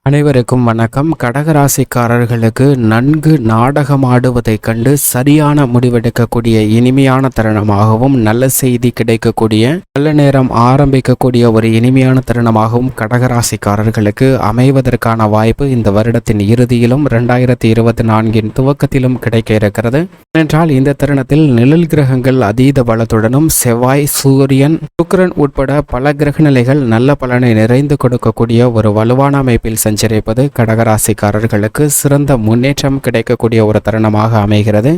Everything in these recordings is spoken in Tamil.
அனைவருக்கும் வணக்கம். கடகராசிக்காரர்களுக்கு நன்கு நாடகமாடுவதைக் கண்டு சரியான முடிவெடுக்கக்கூடிய இனிமையான தருணமாகவும், நல்ல செய்தி கிடைக்கக்கூடிய, நல்ல நேரம் ஆரம்பிக்கக்கூடிய ஒரு இனிமையான தருணமாகவும் கடகராசிக்காரர்களுக்கு அமைவதற்கான வாய்ப்பு இந்த வருடத்தின் இறுதியிலும் 2024 துவக்கத்திலும் கிடைக்க இருக்கிறது. ஏனென்றால் இந்த தருணத்தில் நிழல் கிரகங்கள் அதீத பலத்துடனும் செவ்வாய், சூரியன், சுக்கிரன் உட்பட பல கிரக நிலைகள் நல்ல பலனை நிறைந்து கொடுக்கக்கூடிய ஒரு வலுவான அமைப்பில் சஞ்சரிப்பது கடகராசிக்காரர்களுக்கு சிறந்த முன்னேற்றம் கிடைக்கக்கூடிய ஒரு தருணமாக அமைகிறது.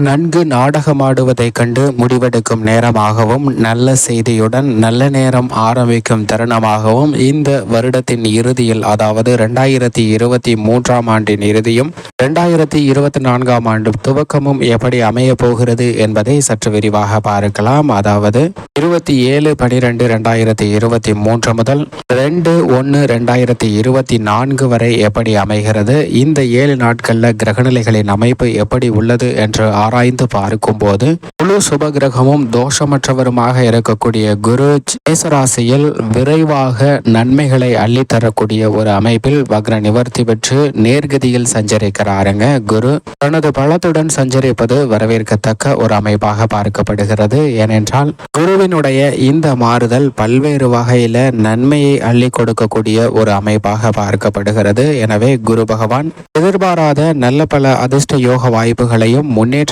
நன்கு நாடகமாடுவதைக் கண்டு முடிவெடுக்கும் நேரமாகவும், நல்ல செய்தியுடன் நல்ல நேரம் ஆரம்பிக்கும் தருணமாகவும் இந்த வருடத்தின் இறுதியில், அதாவது 2023 ஆண்டின் இறுதியும் 2024 ஆண்டு துவக்கமும் எப்படி அமைய போகிறது என்பதை சற்று விரிவாக பார்க்கலாம். அதாவது 27/12/2023 முதல் 2/1/2024 வரை எப்படி அமைகிறது, இந்த 7 நாட்கள்ல கிரகநிலைகளின் அமைப்பு எப்படி உள்ளது என்று ஆராய்ந்து பார்க்கும் போது, முழு சுப கிரகமும் தோஷமற்றவருமாக இருக்கக்கூடிய குரு மேசராசியில் விரைவாக நன்மைகளை அள்ளித்தரக்கூடிய ஒரு அமைப்பில் வக்ர நிவர்த்தி பெற்று நேர்கதியில் சஞ்சரிக்கிறாருங்க. குரு தனது பலத்துடன் சஞ்சரிப்பது வரவேற்கத்தக்க ஒரு அமைப்பாக பார்க்கப்படுகிறது. ஏனென்றால் குருவினுடைய இந்த மாறுதல் பல்வேறு வகையில நன்மையை அள்ளி கொடுக்கக்கூடிய ஒரு அமைப்பாக பார்க்கப்படுகிறது. எனவே குரு பகவான் எதிர்பாராத நல்ல பல அதிர்ஷ்ட யோக வாய்ப்புகளையும் முன்னேற்றத்தையும்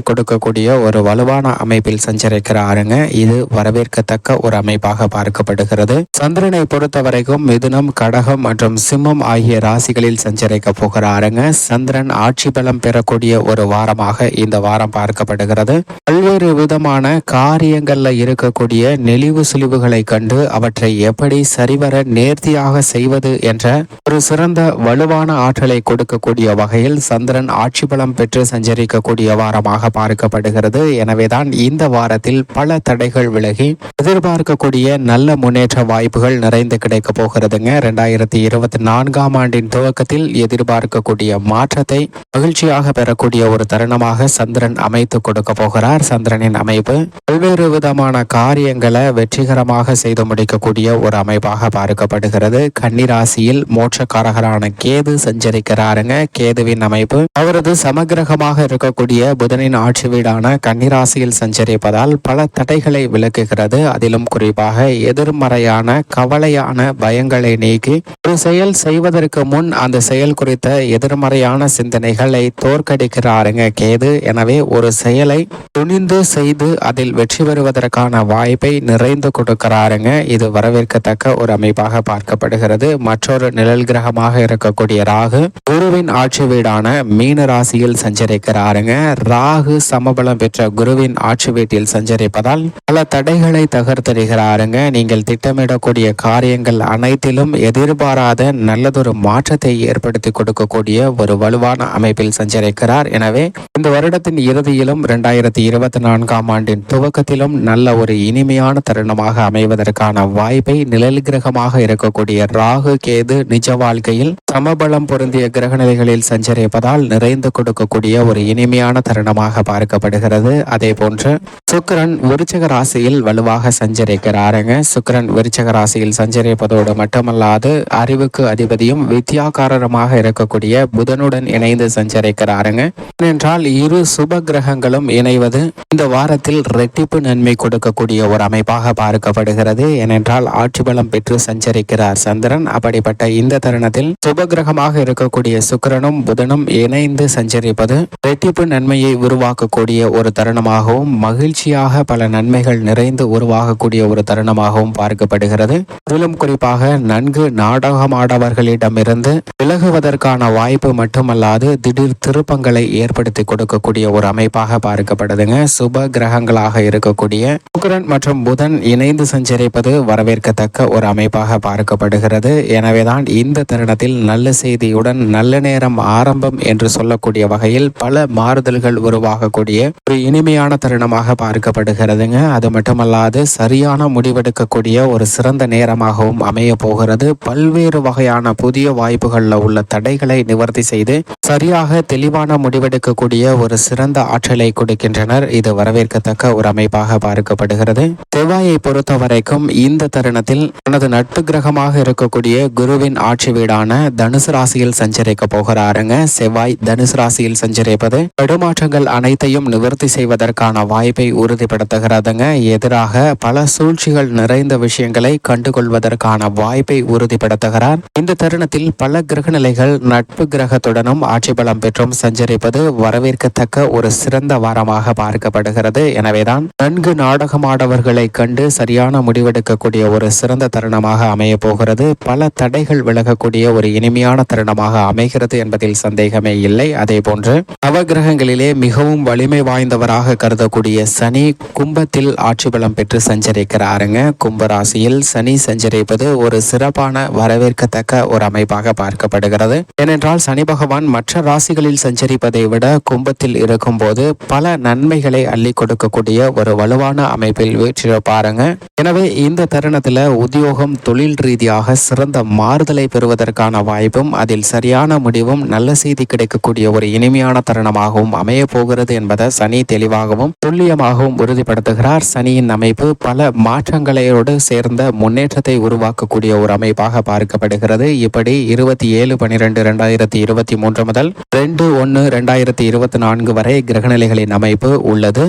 கொடுக்கக்கூடிய ஒரு வலுவான அமைப்பில் சஞ்சரிக்கிறாருங்க. இது வரவேற்கத்தக்க ஒரு அமைப்பாக பார்க்கப்படுகிறது. சந்திரனை பொறுத்த வரைக்கும் மிதுனம், கடகம் மற்றும் சிம்மம் ஆகிய ராசிகளில் சஞ்சரிக்க போகிறாருங்க. சந்திரன் ஆட்சி பலம் பெறக்கூடிய ஒரு வாரமாக இந்த வாரம் பார்க்கப்படுகிறது. பல்வேறு விதமான காரியங்கள்ல இருக்கக்கூடிய நெளிவு சுழிவுகளை கண்டு அவற்றை எப்படி சரிவர நேர்த்தியாக செய்வது என்ற ஒரு சிறந்த வலுவான ஆற்றலை கொடுக்கக்கூடிய வகையில் சந்திரன் ஆட்சி பலம் பெற்று சஞ்சரிக்கக்கூடிய வாரமாக பார்க்கப்படுகிறது. எனவேதான் இந்த வாரத்தில் பல தடைகள் விலகி எதிர்பார்க்கக்கூடிய நல்ல முன்னேற்ற வாய்ப்புகள் நிறைந்து கிடைக்க போகிறதுங்க. 2024 ஆண்டின் துவக்கத்தில் எதிர்பார்க்கக்கூடிய மாற்றத்தை மகிழ்ச்சியாக பெறக்கூடிய ஒரு தருணமாக சந்திரன் அமைத்து கொடுக்க போகிறார். சந்திரனின் அமைப்பு பல்வேறு விதமான காரியங்களை வெற்றிகரமாக செய்து முடிக்கக்கூடிய ஒரு அமைப்பாக பார்க்கப்படுகிறது. கன்னிராசியில் மோட்சக்காரகரான கேது சஞ்சரிக்கிறாருங்க. கேதுவின் அமைப்பு அவரது சமகிரகமாக இருக்கக்கூடிய புதனின் ஆட்சி வீடான கன்னிராசியில் சஞ்சரிப்பதால் பல தடைகளை விலக்குகிறது. அதிலும் குறிப்பாக எதிர்மறையான கவலையான பயங்களை நீக்கி ஒரு செயல் செய்வதற்கு முன் அந்த செயல் குறித்த எதிர்மறையான சிந்தனைகளை தோற்கடிக்கிறாருங்க கேது. எனவே ஒரு செயலை துணிந்து செய்து அதில் வெற்றி பெறுவதற்கான வாய்ப்பை நிறைந்து கொடுக்கிறாருங்க. இது வரவேற்கத்தக்க ஒரு அமைப்பாக பார்க்கப்படுகிறது. மற்றொரு நிழல் கிரகமாக இருக்கக்கூடிய ராகு குருவின் ஆட்சி வீடான மீன ராசியில் சஞ்சரிக்கிறாருங்க. ராகு சமபலம் பெற்ற குருவின் ஆட்சி வீட்டில் சஞ்சரிப்பதால் பல தடைகளை தகர்த்தெறிகிறாருங்க. நீங்கள் திட்டமிடக்கூடிய காரியங்கள் அனைத்திலும் எதிர்பாராத நல்லதொரு மாற்றத்தை ஏற்படுத்தி கொடுக்கக்கூடிய ஒரு வலுவான அமைப்பில் சஞ்சரிக்கிறார். எனவே இந்த வருடத்தின் இறுதியிலும் 2024 ஆண்டின் துவக்கத்திலும் நல்ல ஒரு இனிமையான தருணமாக அமைவதற்கான வாய்ப்பை நிழல் கிரகமாக இருக்கக்கூடிய ராகு கேது நிஜ வாழ்க்கையில் சமபலம் பொருந்திய கிரகநிலைகளில் சஞ்சரிப்பதால் நிறைந்து கொடுக்கக்கூடிய ஒரு இனிமையான தருணமாக பார்க்கப்படுகிறது. அதே போன்று சுக்கிரன் விருச்சிக ராசியில் வலுவாக சஞ்சரிக்கிறாருங்க. சுக்கிரன் விருச்சிக ராசியில் சஞ்சரிப்பதோடு மட்டுமல்லாது அறிவுக்கு அதிபதியும் வித்யாகாரமாக இருக்கக்கூடிய புதனுடன் இணைந்து சஞ்சரிக்கிறாருங்க. ஏனென்றால் இரு சுப கிரகங்களும் இணைவது இந்த வாரத்தில் ரெட்டிப்பு நன்மை கொடுக்கக்கூடிய ஒரு அமைப்பாக பார்க்கப்படுகிறது. ஏனென்றால் ஆட்சி பலம் பெற்று சஞ்சரிக்கிறார் சந்திரன். அப்படிப்பட்ட இந்த தருணத்தில் சுப கிரகமாக இருக்கக்கூடிய சுக்கிரனும் புதனும் இணைந்து சஞ்சரிப்பது ரெட்டிப்பு நன்மையை உருவாக்கக்கூடிய ஒரு தருணமாகவும், மகிழ்ச்சியாக பல நன்மைகள் நிறைந்து உருவாகக்கூடிய ஒரு தருணமாகவும் பார்க்கப்படுகிறது. அதிலும் குறிப்பாக நன்கு நாடகமாடவர்களிடமிருந்து விலகுவதற்கான வாய்ப்பு மட்டுமல்லாது திடீர் திருப்பங்களை ஏற்படுத்தி கொடுக்கக்கூடிய ஒரு அமைப்பாக பார்க்கப்படுதுங்க. சுப கிரகங்களாக இருக்கக்கூடிய சுக்கிரன் மற்றும் புதன் இணைந்து சஞ்சரிப்பது வரவேற்கத்தக்க ஒரு அமைப்பாக பார்க்கப்படுகிறது. எனவேதான் இந்த தருணத்தில் நல்ல செய்தியுடன் நல்ல நேரம் ஆரம்பம் என்று சொல்லக்கூடிய வகையில் பல மாறுதல்கள் உருவாகக்கூடிய ஒரு இனிமையான தருணமாக பார்க்கப்படுகிறதுங்க. அது மட்டுமல்லாது சரியான முடிவெடுக்கக்கூடிய ஒரு சிறந்த நேரமாகவும் அமைய போகிறது. பல்வேறு வகையான புதிய வாய்ப்புகளில் உள்ள தடைகளை நிவர்த்தி செய்து சரியாக தெளிவான முடிவெடுக்கக்கூடிய ஒரு சிறந்த ஆற்றலை கொடுக்கின்றனர். இது வரவேற்கத்தக்க ஒரு அமைப்பாக பார்க்கப்படுகிறது. செவ்வாயை பொறுத்த வரைக்கும் இந்த தருணத்தில் தனது நட்பு கிரகமாக இருக்கக்கூடிய குருவின் ஆட்சி வீடான தனுசு ராசியில் சஞ்சரிக்க போகிறாருங்க. செவ்வாய் தனுசு ராசியில் சஞ்சரிப்பது தடுமாற்றங்கள் அனைத்தையும் நிவர்த்தி செய்வதற்கான வாய்ப்பை உறுதிப்படுத்துகிறதுங்க. எதிராக பல சூழ்ச்சிகள் நிறைந்த விஷயங்களை கண்டுகொள்வதற்கான வாய்ப்பை உறுதிப்படுத்துகிறார். இந்த தருணத்தில் பல கிரக நிலைகள் நட்பு கிரகத்துடனும் ஆட்சி பலம் பெற்றும் சஞ்சரிப்பது வரவேற்கத்தக்க ஒரு சிறந்த வாரமாக பார்க்கப்படுகிறது. எனவேதான் நன்கு நாடகமாடவர்களை கண்டு சரியான முடிவெடுக்கக்கூடிய ஒரு சிறந்த தருணமாக அமைய போகிறது. பல தடைகள் விலகக்கூடிய ஒரு இனிமையான தருணமாக அமைகிறது என்பதில் சந்தேகமே இல்லை. அதே போன்று நவகிரகங்களிலே மிகவும் வலிமை வாய்ந்தவராக கருதக்கூடிய சனி கும்பத்தில் ஆட்சி பலம் பெற்று சஞ்சரிக்கிறாருங்க. கும்பராசியில் சனி சஞ்சரிப்பது ஒரு சிறப்பான வரவேற்கத்தக்க ஒரு அமைப்பாக பார்க்கப்படுகிறது. ஏனென்றால் சனி பகவான் மற்ற ராசிகளில் சஞ்சரிப்பதை விட கும்பத்தில் இருக்கும் போது பல நன்மைகளை அள்ளி கொடுக்கக்கூடிய ஒரு வலுவான அமைப்பில் வீற்றிருப்பாருங்க. எனவே இந்த தருணத்துல உத்தியோகம் தொழில் ரீதியாக சிறந்த மாறுதலை பெறுவதற்கான வாய்ப்பும் அதில் சரியான முடிவும் நல்ல செய்தி கிடைக்கக்கூடிய ஒரு இனிமையான தருணமாகவும் அமைய போகிறது என்பதை சனி தெளிவாகவும் துல்லியமாகவும் உறுதிப்படுத்துகிறார். சனியின் அமைப்பு பல மாற்றங்களோடு சேர்ந்த முன்னேற்றத்தை உருவாக்கக்கூடிய ஒரு அமைப்பாக பார்க்கப்படுகிறது. இப்படி 27/12/2023 முதல் 2/1/2024 வரை கிரகநிலைகளின் அமைப்பு உள்ளது.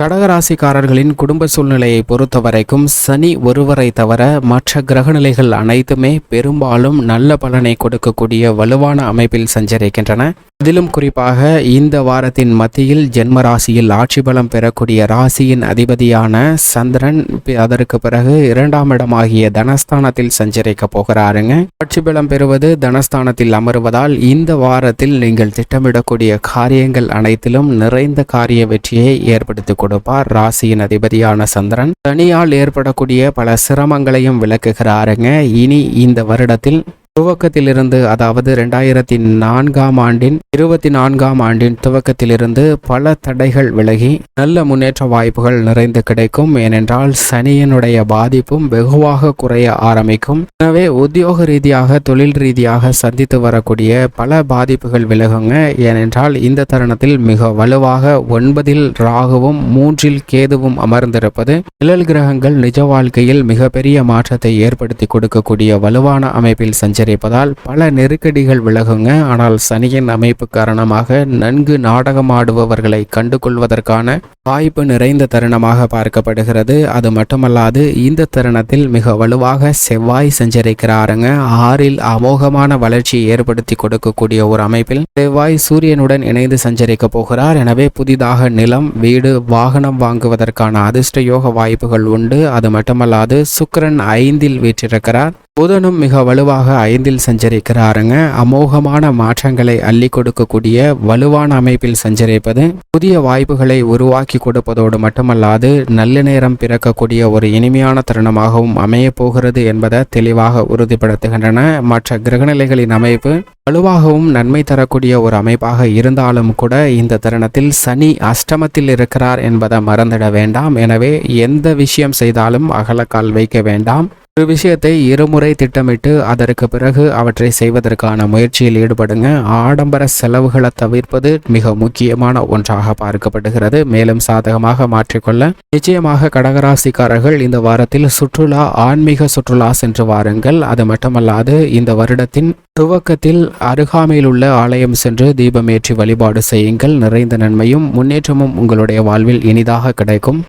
கடகராசிக்காரர்களின் குடும்ப சூழ்நிலையை பொறுத்த வரைக்கும் சனி ஒருவரை தவிர மற்ற கிரகநிலைகள் அனைத்துமே பெரும்பாலும் நல்ல பலனை கொடுக்கக்கூடிய வலுவான அமைப்பில் சஞ்சரிக்கின்றன. இதிலும் குறிப்பாக இந்த வாரத்தின் மத்தியில் ஜென்ம ராசியில் ஆட்சி பலம் பெறக்கூடிய ராசியின் அதிபதியான சந்திரன் அதற்கு பிறகு 2ஆம் இடமாகிய தனஸ்தானத்தில் சஞ்சரிக்க போகிறாருங்க. ஆட்சி பலம் பெறுவது தனஸ்தானத்தில் அமர்வதால் இந்த வாரத்தில் நீங்கள் திட்டமிடக்கூடிய காரியங்கள் அனைத்திலும் நிறைந்த காரிய வெற்றியை ஏற்படுத்தி கொடுப்பார். ராசியின் அதிபதியான சந்திரன் சனியால் ஏற்படக்கூடிய பல சிரமங்களையும் விளக்குகிறாருங்க. இனி இந்த வருடத்தில் துவக்கத்திலிருந்து, அதாவது 2024ஆம் ஆண்டின் துவக்கத்திலிருந்து பல தடைகள் விலகி நல்ல முன்னேற்ற வாய்ப்புகள் நிறைந்து கிடைக்கும். ஏனென்றால் சனியினுடைய பாதிப்பும் வெகுவாக குறைய ஆரம்பிக்கும். எனவே உத்தியோக ரீதியாக தொழில் ரீதியாக சந்தித்து வரக்கூடிய பல பாதிப்புகள் விலகுங்க. ஏனென்றால் இந்த தருணத்தில் மிக வலுவாக 9இல் ராகுவும் 3இல் கேதுவும் அமர்ந்திருப்பது நிழல் கிரகங்கள் நிஜ வாழ்க்கையில் மிகப்பெரிய மாற்றத்தை ஏற்படுத்தி கொடுக்கக்கூடிய வலுவான அமைப்பில் சஞ்சரிப்பதால் பல நெருக்கடிகள் விலகுங்க. ஆனால் சனியின் அமைப்பு காரணமாக நன்கு நாடகமாடுபவர்களை கண்டுகொள்வதற்கான வாய்ப்பு நிறைந்த தருணமாக பார்க்கப்படுகிறது. அது மட்டுமல்லாது இந்த தருணத்தில் மிக வலுவாக செவ்வாய் சஞ்சரிக்கிறாருங்க. 6இல் அமோகமான வளர்ச்சியை ஏற்படுத்தி கொடுக்கக்கூடிய ஒரு அமைப்பில் செவ்வாய் சூரியனுடன் இணைந்து சஞ்சரிக்க போகிறார். எனவே புதிதாக நிலம், வீடு, வாகனம் வாங்குவதற்கான அதிர்ஷ்ட யோக வாய்ப்புகள் உண்டு. அது மட்டுமல்லாது சுக்கிரன் 5இல் வீற்றிருக்கிறார். புதனும் மிக வலுவாக 5இல் சஞ்சரிக்கிறாருங்க. அமோகமான மாற்றங்களை அள்ளி கொடுக்கக்கூடிய வலுவான அமைப்பில் சஞ்சரிப்பது புதிய வாய்ப்புகளை உருவாக்கி கொடுப்பதோடு மட்டுமல்லாது நல்ல நேரம் பிறக்கக்கூடிய ஒரு இனிமையான தருணமாகவும் அமைய போகிறது என்பதை தெளிவாக உறுதிப்படுத்துகின்றன. மற்ற கிரகநிலைகளின் அமைப்பு வலுவாகவும் நன்மை தரக்கூடிய ஒரு அமைப்பாக இருந்தாலும் கூட இந்த தருணத்தில் சனி அஷ்டமத்தில் இருக்கிறார் என்பதை மறந்துட வேண்டாம். எனவே எந்த விஷயம் செய்தாலும் அகலக்கால் வைக்க வேண்டாம். ஒரு விஷயத்தை இருமுறை திட்டமிட்டு அதற்கு பிறகு அவற்றை செய்வதற்கான முயற்சியில் ஈடுபடுங்க. ஆடம்பர செலவுகளை தவிர்ப்பது மிக முக்கியமான ஒன்றாக பார்க்கப்படுகிறது. மேலும் சாதகமாக மாற்றிக்கொள்ள நிச்சயமாக கடகராசிக்காரர்கள் இந்த வாரத்தில் சுற்றுலா, ஆன்மீக சுற்றுலா சென்று வாருங்கள். அது மட்டுமல்லாது இந்த வருடத்தின் துவக்கத்தில் அருகாமையில் உள்ள ஆலயம் சென்று தீபமேற்றி வழிபாடு செய்யுங்கள். நிறைந்த நன்மையும் முன்னேற்றமும் உங்களுடைய வாழ்வில் இனிதாக கிடைக்கும்.